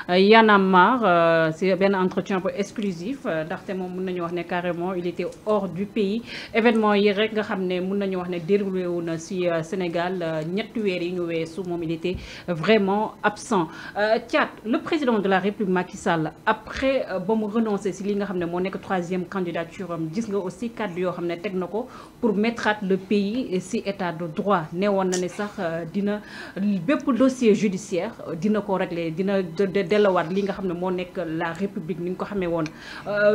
Y'en a marre c'est un entretien peu exclusif ndaxte moom mun nañu wax ne carrément il était hors du pays événement yi rek nga xam ne mun nañu wax ne déroulé wu na si Sénégal ñetti weer yi ñu weesu moom il était vraiment absent Thiat le président de la République Macky Sall après ba mu renoncer si li nga xam ne moo nekk troisième candidature am gis nga aussi cadre yoo xam ne teg na ko pour mettre le pays si état de droit ne woon na ne sax dina bépp dossier judiciaire dina ko régler dina delluwaat li nga xam ne moo nekk la République ni nga ko xamee woon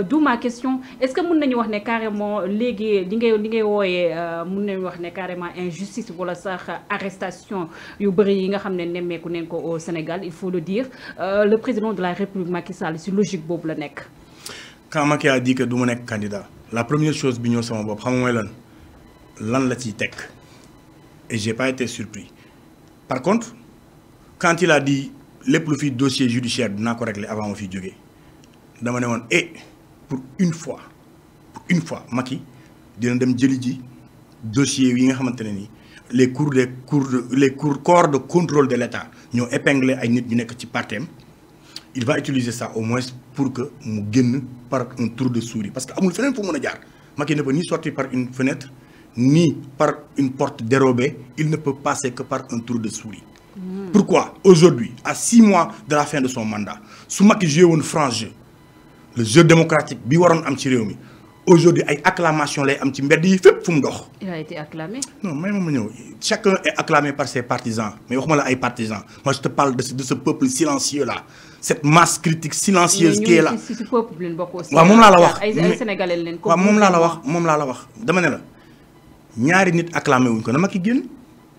d'où ma question est-ce que mun nañu wax ne carrément léegi li ngay wooyee mun nañu wax ne carrément injustice wala sax arrestation yu bëri yi nga xam ne nemmeeku neen ko au Sénégal il faut le dire le président de la République Macky Sall si logique boobu la nekk. Quand Macky a dit que du ma nekk candidat la première chose bi ñëw sama bopp xam nga mooy lan la ciy teg et j'ai pas été surpris par contre quand il a dit lépp lu fi dossier judiciaire dinaa ko régler avant ma fi jógee dama ne woon pour une fois Macky dina dem jëli ji dossier yi nga xamante ne ni les corps de contrôle de l'État ñoo épinglé ay nit ñu nekk ci partem il va utiliser ça au moins pour que mu génn par un tour de souris parce que amul feneen fu mën a jaar Macky ne peut ni sortir par une fenêtre ni par une porte dérobée il ne peut passer que par un tour de souris. Pourquoi aujourd'hui à 6 mois de la fin de son mandat su Macky joué woon franc jeu le jeu démocratique bi waroon am ci réew mi aujourd'hui ay acclamation lay am ci mbedd yi fépp fu mu dox. Il a été acclamé. Non may ma ñëw chacun est acclamé par ses partisans mais waxuma la ay partisans moi je te parle de ce peuple silencieux là cette masse critique silencieuse qui est là. waaw moom laa la wax ay sénégalais leen waaw moom laa la wax dama ne la ñaari nit acclamé wuñ ko na Macky génn.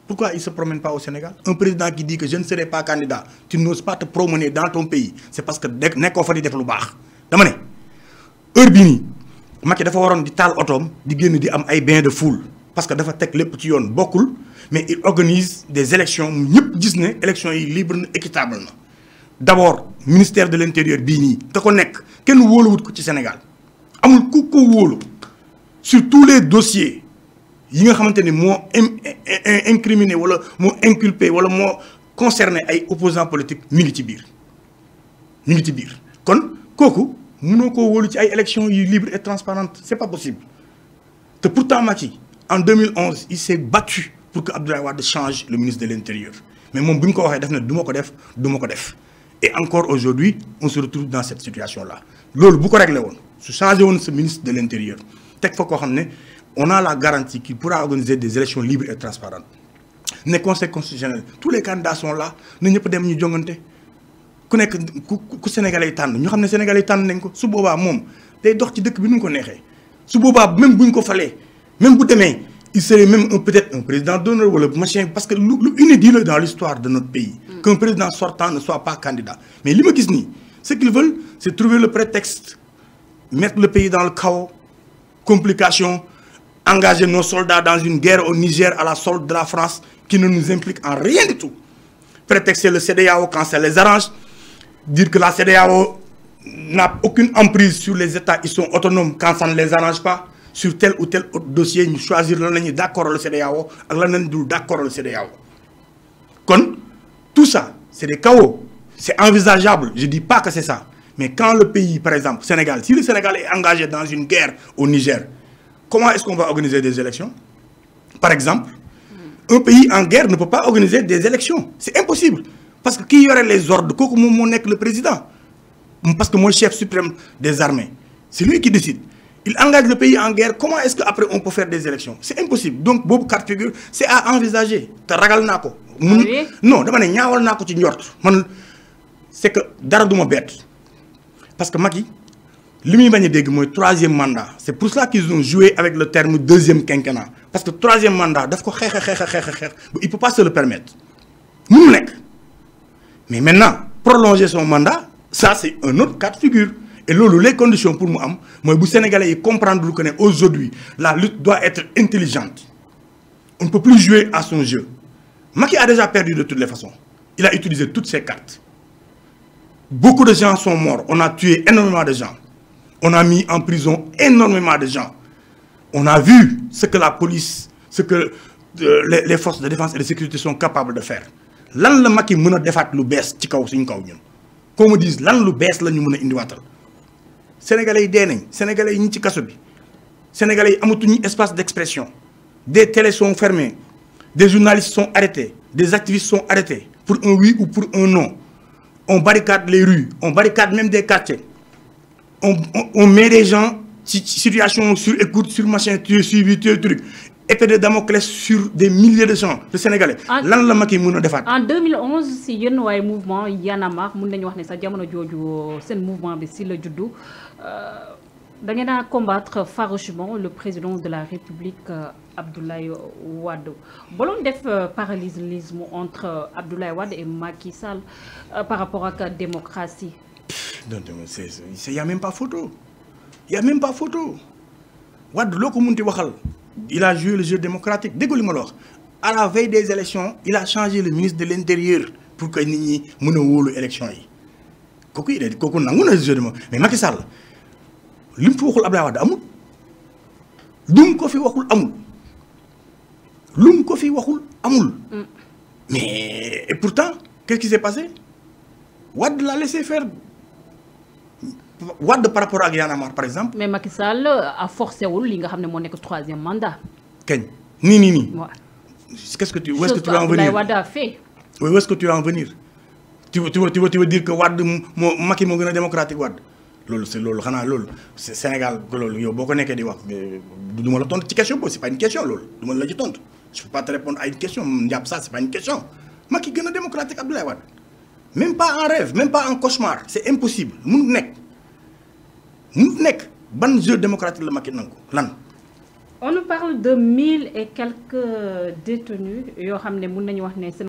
Pourquoi il ne se promène pas au Sénégal? Un président qui dit que je ne serai pas candidat, tu n'oses pas te promener dans ton pays, c'est parce que nekkoo fa di def lu baax. Dama ne heure bii nii Macky dafa waroon di taal otoom di génn di am ay bain de foule parce que dafa teg lépp ci yoon bokkul mais il organise des élections ñëpp gis ne élections yi libre na équitable na. D'abord ministère de l'intérieur bii nii te ko nekk kenn wóoluwut ko ci Sénégal amul ku ko wóolu sur tous les dossiers. yi nga xamante ni moo incriminé wala moo inculpé wala moo concerné ay opposants politiques mi ngi ci biir kon kooku mënoo koo wóolu ci ay élections yu libres et transparentes c'est pas possible te pourtant Macky en 2011 il s'est battu pour que Abdoulaye Wade change le ministre de l'Intérieur mais moom bi mu ko waxee def na du ma ko def et encore aujourd'hui on se retrouve dans cette situation là loolu bu ko réglé woon su changé woon ce ministre de l'Intérieur teg fa koo xam ne on a la garantie qu'il pourra organiser des élections libres et transparentes. Le Conseil constitutionnel, tous les candidats sont là, nous ne pouvons pas jongante. Ku nekk ku Sénégalais yi tànn ñu xam ne Sénégalais yi tànn nañ ko su boobaa moom day dox ci dëkk bi nu mu ko neexee su boobaa même bu ñu ko falee même bu demee il serait même peut-être un président d'honneur wala machin parce que lu inédit la dans l'histoire de notre pays. Qu'un président sortant ne soit pas candidat. Mais li ma gis nii ce qu'ils veulent c'est trouver le prétexte mettre le pays dans le chaos complication. Engager nos soldats dans une guerre au Niger à la solde de la France qui ne nous implique en rien du tout. Prétexter le CEDEAO quand ça les arrange. Dire que la CEDEAO n'a aucune emprise sur les États, ils sont autonomes quand ça ne les arrange pas. Sur tel ou tel autre dossier, nous choisir l'un d'accord le CEDEAO et l'un d'accord le CEDEAO. Donc, tout ça, c'est des chaos. C'est envisageable. Je ne dis pas que c'est ça. Mais quand le pays, par exemple, Sénégal, si le Sénégal est engagé dans une guerre au Niger, comment est-ce qu'on va organiser des élections? Par exemple, un pays en guerre ne peut pas organiser des élections. C'est impossible. Parce que qui y aurait les ordres? Kooku moom moo nekk le président. Parce que moi, le chef suprême des armées, c'est lui qui décide. Il engage le pays en guerre. Comment est-ce qu'après on peut faire des élections? C'est impossible. Donc, boobu cas de figure, c'est à envisager. Te ragal naa ko. Non, dama ne ñaawal naa ko ci njort. Man, c'est que dara du ma bett. Parce que Macky, li muy bañ a dégg mooy troisième mandat c'est pour cela qu'ils ont joué avec le terme deuxième quinquennat parce que troisième mandat daf ko xeex il peut pas se le permettre mënu nekk mais maintenant prolonger son mandat ça c'est un autre cas de figure et loolu les conditions pour mu am mooy bu Sénégalais yi comprendre lu que ne aujourd'hui la lutte doit être intelligente on ne peut plus jouer à son jeu Macky a déjà perdu de toutes les façons il a utilisé toutes ses cartes beaucoup de gens sont morts on a tué énormément de gens. On a mis en prison énormément de gens. On a vu ce que la police, ce que les forces de défense et de sécurité sont capables de faire. Lan la Macky mën a defaat lu bees ci kaw suñu kaw ñun qu'on me dise lan lu bees la ñu mën a indiwaatal sénégalais yi dee nañ sénégalais yi ñu ci kaso bi sénégalais yi amatuñu espace d'expression des télés sont fermées des journalistes sont arrêtés des activistes sont arrêtés pour un oui ou pour un non on barricade les rues on barricade même des quartiers on met des gens ci situation sur écoute sur machin tu es suivi tu es truc épée de Damoclès sur des milliers de gens de sénégalais. lan la Macky mën a defaat. en 2011 si yéen waaye mouvement Y'en a marre mun nañu wax ne sax jamono jooju seen mouvement bi si la juddu da ngeen a combattre farouchement le président de la République Abdoulaye Wade ba doon def parallélisme entre Abdoulaye Wade et Macky Sall par rapport ak démocratie. non y a même pas photo y a même pas photo Wade loo ko munti waxal. Il a joué le jeu démocratique dégg li ma la wax à la veille des élections il a changé le ministre de l'intérieur pour que nit ñi mën a wóolu élection yi kooku nangu na jeu démocratique mais Macky Sall li mu fi waxul Abdoulaye Wade amul lu mu ko fi waxul amul lu mu ko fi waxul amul mais et pourtant qu'est-ce qui s'est passé Wade l'a laissé faire Wade par rapport ak Y'en a marre par exemple. mais Macky Sall a forcé wul li nga xam ne moo nekk 3e mandat. kañ nii. waaw. qu'est-ce que tu où est-ce que tu vas en venir Wade a fait. oui où est-ce que tu vas en venir tu veux dire que Wade moo Macky moo gën a démocratique Wade loolu c'est loolu xanaa loolu c'est Sénégal loolu yow boo ko nekkee di wax du ma la tontu ci question boobu c'est pas une question loolu du ma la ci tontu je peux pas te répondre à une question njàpp ça c'est pas une question Macky gën a démocratique Abdoulaye Wade même pas en rêve même pas en cauchemar c'est impossible mënut nekk ban jeu démocratique la Macky nangu lan. on nous parle de 1000 et quelques détenus yoo xam ne mën nañu wax ne